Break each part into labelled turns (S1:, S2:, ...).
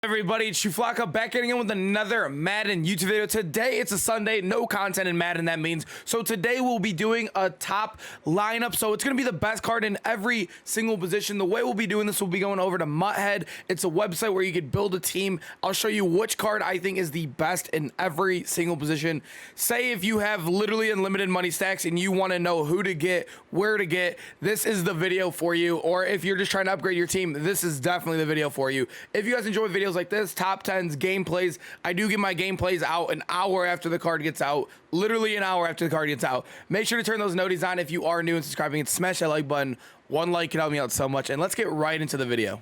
S1: Everybody, it's Shuflaka back getting in with another Madden YouTube video. Today, it's a Sunday, no content in Madden, that means. So today, we'll be doing a top lineup. So it's going to be the best card in every single position. The way we'll be doing this, we'll be going over to Muthead. It's a website where you could build a team. I'll show you which card I think is the best in every single position. Say if you have literally unlimited money stacks and you want to know who to get, where to get, this is the video for you. Or if you're just trying to upgrade your team, this is definitely the video for you. If you guys enjoy videos like this, top 10s, gameplays, I do get my gameplays out an hour after the card gets out, literally an hour after the card gets out. Make sure to turn those notifications on if you are new and subscribing, and smash that like button. One like can help me out so much, and let's get right into the video.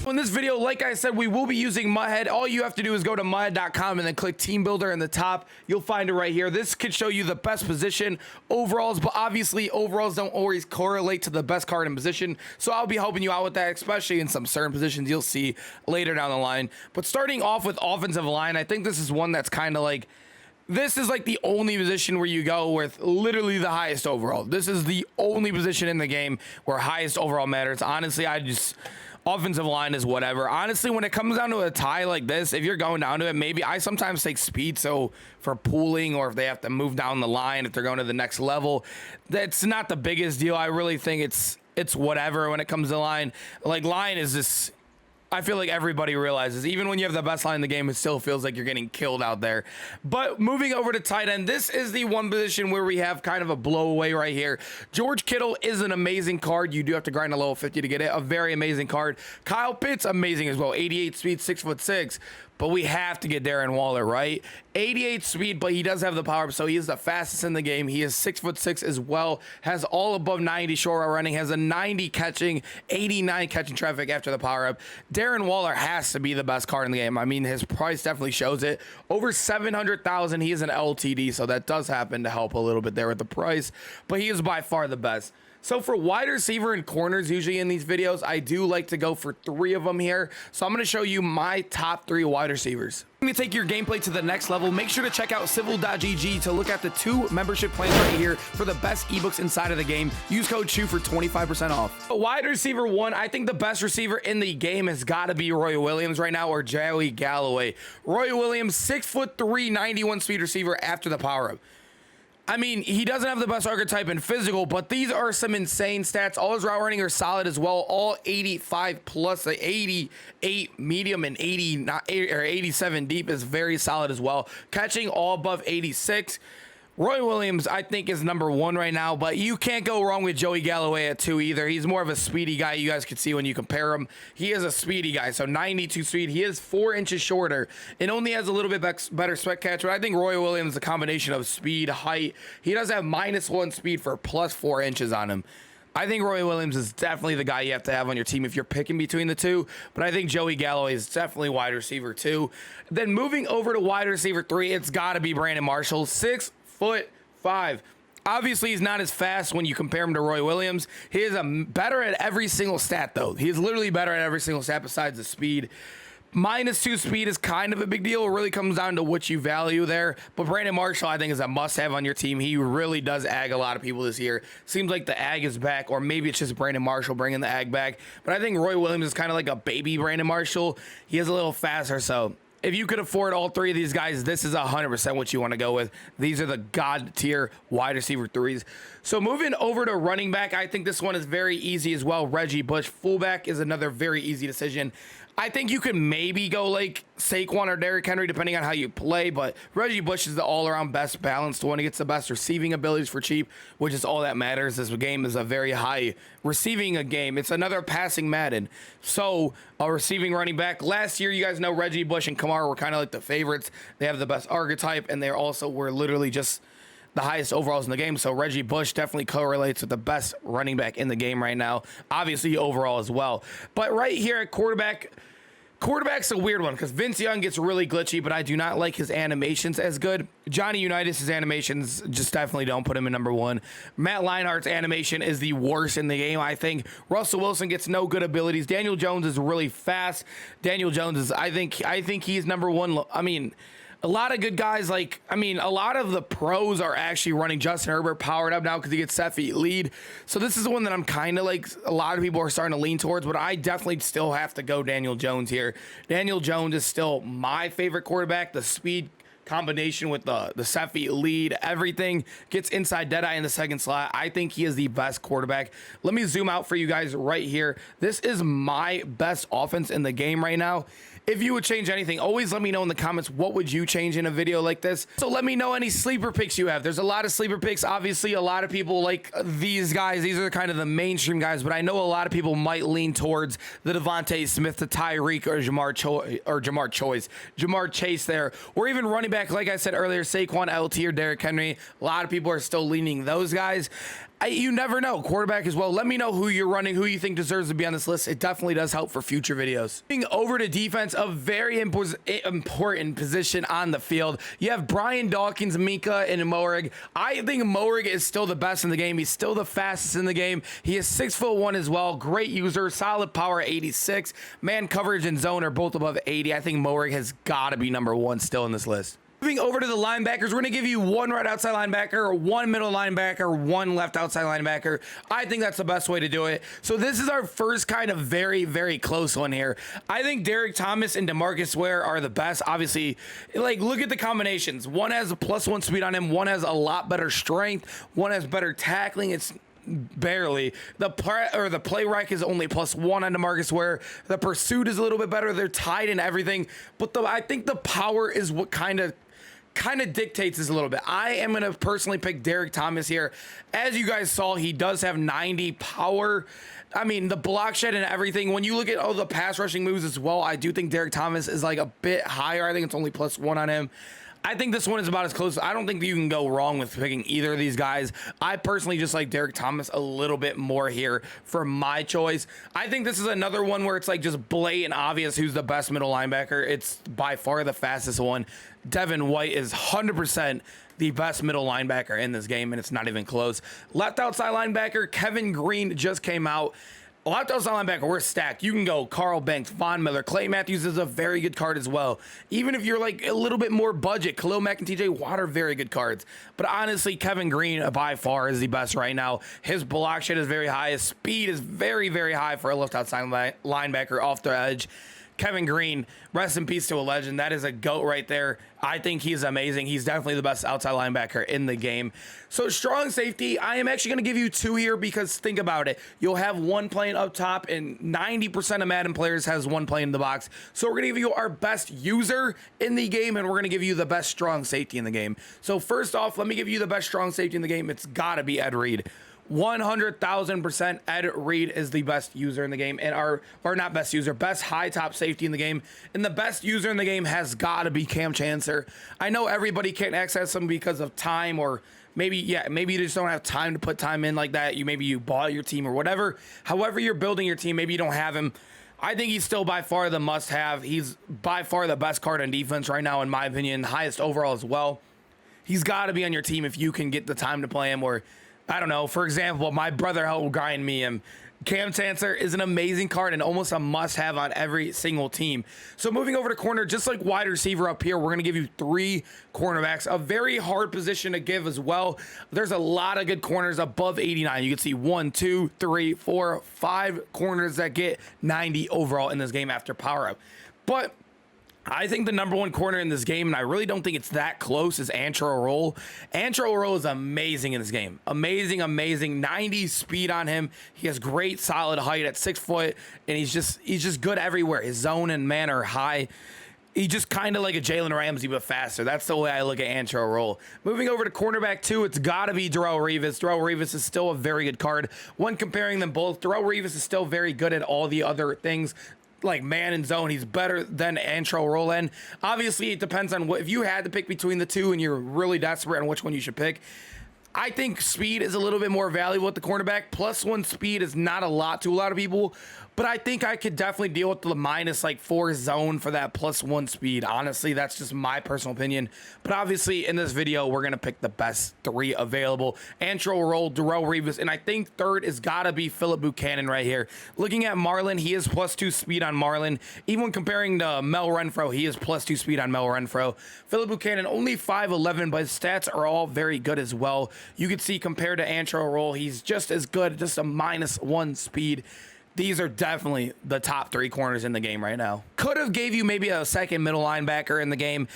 S1: In this video, like I said, we will be using Muthead. All you have to do is go to muthead.com and then click Team Builder in the top. You'll find it right here. This could show you the best position overalls, but obviously overalls don't always correlate to the best card in position. So I'll be helping you out with that, especially in some certain positions you'll see later down the line. But starting off with offensive line, I think this is one that's kind of like, this is like the only position where you go with literally the highest overall. This is the only position in the game where highest overall matters. Honestly, offensive line is whatever. Honestly, when it comes down to a tie like this, if you're going down to it, maybe I sometimes take speed. So for pooling, or if they have to move down the line, if they're going to the next level, that's not the biggest deal. I really think it's whatever when it comes to line. Like, line is just, I feel like everybody realizes, even when you have the best line in the game, it still feels like you're getting killed out there. But moving over to tight end, this is the one position where we have kind of a blowaway right here. George Kittle is an amazing card. You do have to grind a level 50 to get it. A very amazing card. Kyle Pitts, amazing as well. 88 speed, 6'6". But we have to get Darren Waller, right? 88 speed, but he does have the power up, so he is the fastest in the game. He is 6'6" as well, has all above 90 short route running, has a 90 catching, 89 catching traffic after the power up. Darren Waller has to be the best card in the game. I mean, his price definitely shows it. Over 700,000, he is an LTD, so that does happen to help a little bit there with the price, but he is by far the best. So for wide receiver and corners, usually in these videos, I do like to go for 3 of them here. So I'm going to show you my top 3 wide receivers. Let me take your gameplay to the next level. Make sure to check out civil.gg to look at the 2 membership plans right here for the best ebooks inside of the game. Use code SHU for 25% off. Wide receiver 1, I think the best receiver in the game has got to be Roy Williams right now, or Joey Galloway. Roy Williams, 6'3", 91 speed receiver after the power up. I mean, he doesn't have the best archetype in physical, but these are some insane stats. All his route running are solid as well. All 85 plus, like 88 medium and 87 deep is very solid as well. Catching all above 86. Roy Williams, I think, is number 1 right now, but you can't go wrong with Joey Galloway at 2 either. He's more of a speedy guy. You guys can see when you compare him. He is a speedy guy, so 92 speed. He is 4 inches shorter and only has a little bit better sweat catch, but I think Roy Williams is a combination of speed, height. He does have -1 speed for +4 inches on him. I think Roy Williams is definitely the guy you have to have on your team if you're picking between the 2, but I think Joey Galloway is definitely wide receiver 2. Then moving over to wide receiver 3, it's got to be Brandon Marshall, 6'5". Obviously, he's not as fast when you compare him to Roy Williams. He is better at every single stat, though. He is literally better at every single stat besides the speed. -2 speed is kind of a big deal. It really comes down to what you value there. But Brandon Marshall, I think, is a must-have on your team. He really does ag a lot of people this year. Seems like the ag is back, or maybe it's just Brandon Marshall bringing the ag back. But I think Roy Williams is kind of like a baby Brandon Marshall. He is a little faster, so if you could afford all 3 of these guys, this is 100% what you want to go with. These are the god tier wide receiver 3s. So moving over to running back, I think this one is very easy as well. Reggie Bush, fullback, is another very easy decision. I think you could maybe go like Saquon or Derrick Henry, depending on how you play, but Reggie Bush is the all-around best balanced one. He gets the best receiving abilities for cheap, which is all that matters. This game is a very high receiving a game. It's another passing Madden. So a receiving running back. Last year, you guys know Reggie Bush and Kamara were kind of like the favorites. They have the best archetype, and they also were literally just the highest overalls in the game. So Reggie Bush definitely correlates with the best running back in the game right now. Obviously overall as well. But right here at quarterback, Quarterback's a weird one because Vince Young gets really glitchy, but I do not like his animations as good. Johnny Unitas' animations just definitely don't put him in number one. Matt Leinart's animation is the worst in the game, I think. Russell Wilson gets no good abilities. Daniel Jones is really fast. Daniel Jones is, I think he's number one. I mean, a lot of good guys, like, I mean, a lot of the pros are actually running Justin Herbert powered up now because he gets set feet lead. So this is the one that I'm kind of like, a lot of people are starting to lean towards, but I definitely still have to go Daniel Jones here. Daniel Jones is still my favorite quarterback. The speed combination with the set feet lead, everything gets inside dead eye in the second slot. I think he is the best quarterback. Let me zoom out for you guys right here. This is my best offense in the game right now. If you would change anything, always let me know in the comments what would you change in a video like this. So let me know any sleeper picks you have. There's a lot of sleeper picks. Obviously, a lot of people like these guys. These are kind of the mainstream guys, but I know a lot of people might lean towards the Devontae Smith, the Tyreek, or Jamar Chase there, or even running back, like I said earlier, Saquon, LT, or Derrick Henry. A lot of people are still leaning those guys. You never know. Quarterback as well. Let me know who you're running, who you think deserves to be on this list. It definitely does help for future videos. Moving over to defense, a very important position on the field. You have Brian Dawkins, Mika, and Moerig. I think Moerig is still the best in the game. He's still the fastest in the game. He is 6'1" as well. Great user, solid power, 86. Man coverage and zone are both above 80. I think Moerig has got to be number one still in this list. Moving over to the linebackers, we're going to give you one right outside linebacker, one middle linebacker, one left outside linebacker. I think that's the best way to do it. So this is our first kind of very, very close one here. I think Derek Thomas and Demarcus Ware are the best. Obviously, like, look at the combinations. One has a +1 speed on him. One has a lot better strength. One has better tackling. It's barely. The play rec is only +1 on Demarcus Ware. The pursuit is a little bit better. They're tied in everything. But I think the power is what kind of dictates this a little bit. I am going to personally pick Derek Thomas here. As you guys saw, he does have 90 power. I mean, the block shed and everything. When you look at all the pass rushing moves as well, I do think Derek Thomas is like a bit higher. I think it's only +1 on him. I think this one is about as close. I don't think that you can go wrong with picking either of these guys. I personally just like Derek Thomas a little bit more here for my choice. I think this is another one where it's like just blatant obvious who's the best middle linebacker. It's by far the fastest one. Devin White is 100% the best middle linebacker in this game, and it's not even close. Left outside linebacker, Kevin Green just came out. Left outside linebacker, we're stacked. You can go Carl Banks, Von Miller. Clay Matthews is a very good card as well. Even if you're like a little bit more budget, Khalil Mack and TJ Watt are very good cards. But honestly, Kevin Green by far is the best right now. His block shed is very high. His speed is very, very high for a left outside linebacker off the edge. Kevin Green, rest in peace to a legend. That is a GOAT right there. I think he's amazing. He's definitely the best outside linebacker in the game. So strong safety, I am actually going to give you two here because think about it. You'll have one playing up top and 90% of Madden players has one playing in the box. So we're going to give you our best user in the game and we're going to give you the best strong safety in the game. So first off, let me give you the best strong safety in the game. It's got to be Ed Reed. 100,000% Ed Reed is the best user in the game, and or not best user, best high top safety in the game, and the best user in the game has got to be Cam Chancellor. I know everybody can't access him because of time, or maybe you just don't have time to put time in like that. Maybe you bought your team or whatever. However you're building your team, maybe you don't have him. I think he's still by far the must-have. He's by far the best card on defense right now, in my opinion, highest overall as well. He's got to be on your team if you can get the time to play him, or I don't know, for example, my brother helped grind me him. Cam Chancellor is an amazing card and almost a must-have on every single team. So moving over to corner, just like wide receiver up here, we're going to give you three cornerbacks. A very hard position to give as well. There's a lot of good corners above 89. You can see 1, 2, 3, 4, 5 corners that get 90 overall in this game after power-up. But I think the number one corner in this game, and I really don't think it's that close, is Antrel Roll. Antrel Roll is amazing in this game. Amazing, amazing. 90 speed on him. He has great solid height at 6 foot, and he's just good everywhere. His zone and man are high. He's just kind of like a Jalen Ramsey, but faster. That's the way I look at Antrel Roll. Moving over to cornerback 2, it's got to be Durell Rivas. Durell Rivas is still a very good card. When comparing them both, Durell Rivas is still very good at all the other things, like man and zone. He's better than Antrel Roll. And obviously it depends on if you had to pick between the two and you're really desperate on which one you should pick. I think speed is a little bit more valuable at the cornerback. +1 speed is not a lot to a lot of people, but I think I could definitely deal with the minus like 4 zone for that +1 speed. Honestly, that's just my personal opinion. But obviously, in this video, we're going to pick the best 3 available. Antro roll, Durell Rivas, and I think third is got to be Phillip Buchanan right here. Looking at Marlin, he is +2 speed on Marlin. Even when comparing to Mel Renfro, he is +2 speed on Mel Renfro. Phillip Buchanan, only 5'11", but his stats are all very good as well. You can see compared to Antro roll, he's just as good, just a -1 speed. These are definitely the top 3 corners in the game right now. Could have gave you maybe a second middle linebacker in the game.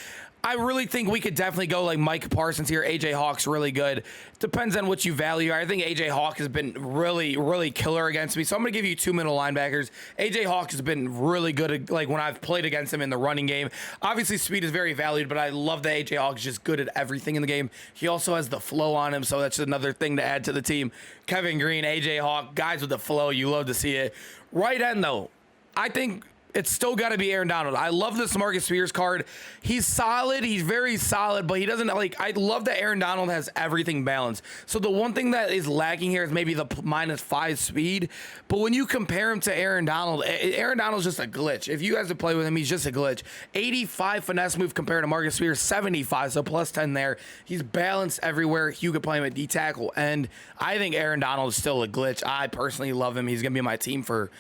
S1: I really think we could definitely go like Mike Parsons here. AJ Hawk's really good. Depends on what you value. I think AJ Hawk has been really killer against me. So I'm going to give you 2 middle linebackers. AJ Hawk has been really good like when I've played against him in the running game. Obviously, speed is very valued, but I love that AJ Hawk is just good at everything in the game. He also has the flow on him, so that's another thing to add to the team. Kevin Green, AJ Hawk, guys with the flow. You love to see it. Right end, though, I think it's still got to be Aaron Donald. I love this Demarcus Spears card. He's solid. He's very solid, but he doesn't like. I love that Aaron Donald has everything balanced. So the one thing that is lacking here is maybe the -5 speed. But when you compare him to Aaron Donald's just a glitch. If you guys have played with him, he's just a glitch. 85 finesse move compared to Demarcus Spears, 75, so +10 there. He's balanced everywhere. You could play him at D tackle, and I think Aaron Donald is still a glitch. I personally love him. He's gonna be my team for.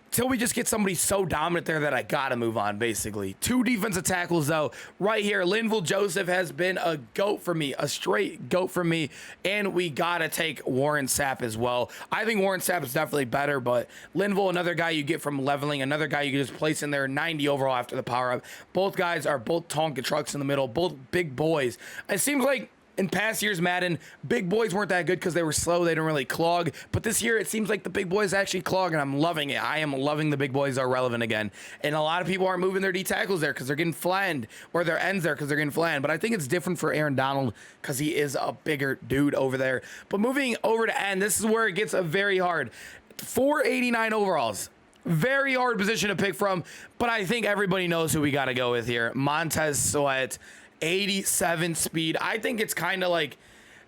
S1: Till we just get somebody so dominant there that I got to move on, basically. 2 defensive tackles, though. Right here, Linval Joseph has been a GOAT for me, a straight GOAT for me, and we got to take Warren Sapp as well. I think Warren Sapp is definitely better, but Linval, another guy you get from leveling, another guy you can just place in there, 90 overall after the power-up. Both guys are both Tonka trucks in the middle, both big boys. It seems like in past years, Madden, big boys weren't that good because they were slow. They didn't really clog. But this year, it seems like the big boys actually clog, and I'm loving it. I am loving the big boys are relevant again. And a lot of people aren't moving their D tackles there because they're getting flattened, or their ends there because they're getting flattened. But I think it's different for Aaron Donald because he is a bigger dude over there. But moving over to end, this is where it gets very hard. 489 overalls. Very hard position to pick from, but I think everybody knows who we got to go with here. Montez Sweat. 87 speed. I think it's kind of like,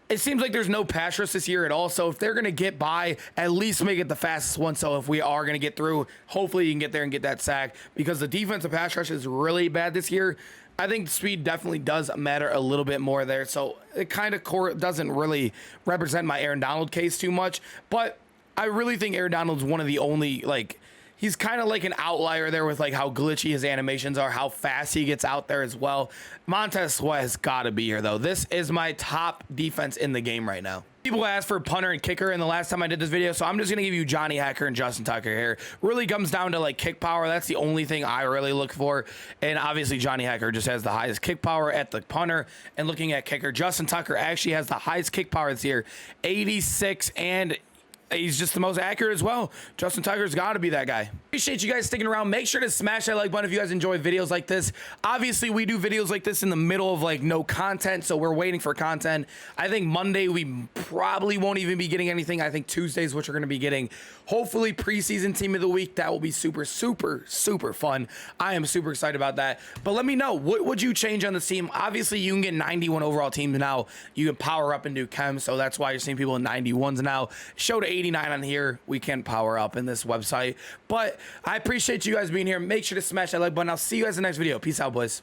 S1: it seems like there's no pass rush this year at all. So if they're going to get by, at least make it the fastest one. So if we are going to get through, hopefully you can get there and get that sack, because the defensive pass rush is really bad this year. I think speed definitely does matter a little bit more there. So it kind of doesn't really represent my Aaron Donald case too much, but I really think Aaron Donald's one of the only, like, he's kind of like an outlier there with like how glitchy his animations are, how fast he gets out there as well. Montez Sweat has got to be here, though. This is my top defense in the game right now. People asked for punter and kicker in the last time I did this video, so I'm just going to give you Johnny Hekker and Justin Tucker here. Really comes down to like kick power. That's the only thing I really look for. And obviously Johnny Hekker just has the highest kick power at the punter. And looking at kicker, Justin Tucker actually has the highest kick power this year, 86, and he's just the most accurate as well. Justin Tucker's got to be that guy. Appreciate you guys sticking around. Make sure to smash that like button if you guys enjoy videos like this. Obviously, we do videos like this in the middle of like no content, so we're waiting for content. I think Monday we probably won't even be getting anything. I think Tuesdays, which we're going to be getting, hopefully preseason team of the week. That will be super fun. I am super excited about that. But let me know, what would you change on the team? Obviously, you can get 91 overall teams now. You can power up and do chem, so that's why you're seeing people in 91s now. Show to 89 on here. We can power up in this website. But I appreciate you guys being here. Make sure to smash that like button. I'll see you guys in the next video. Peace out, boys.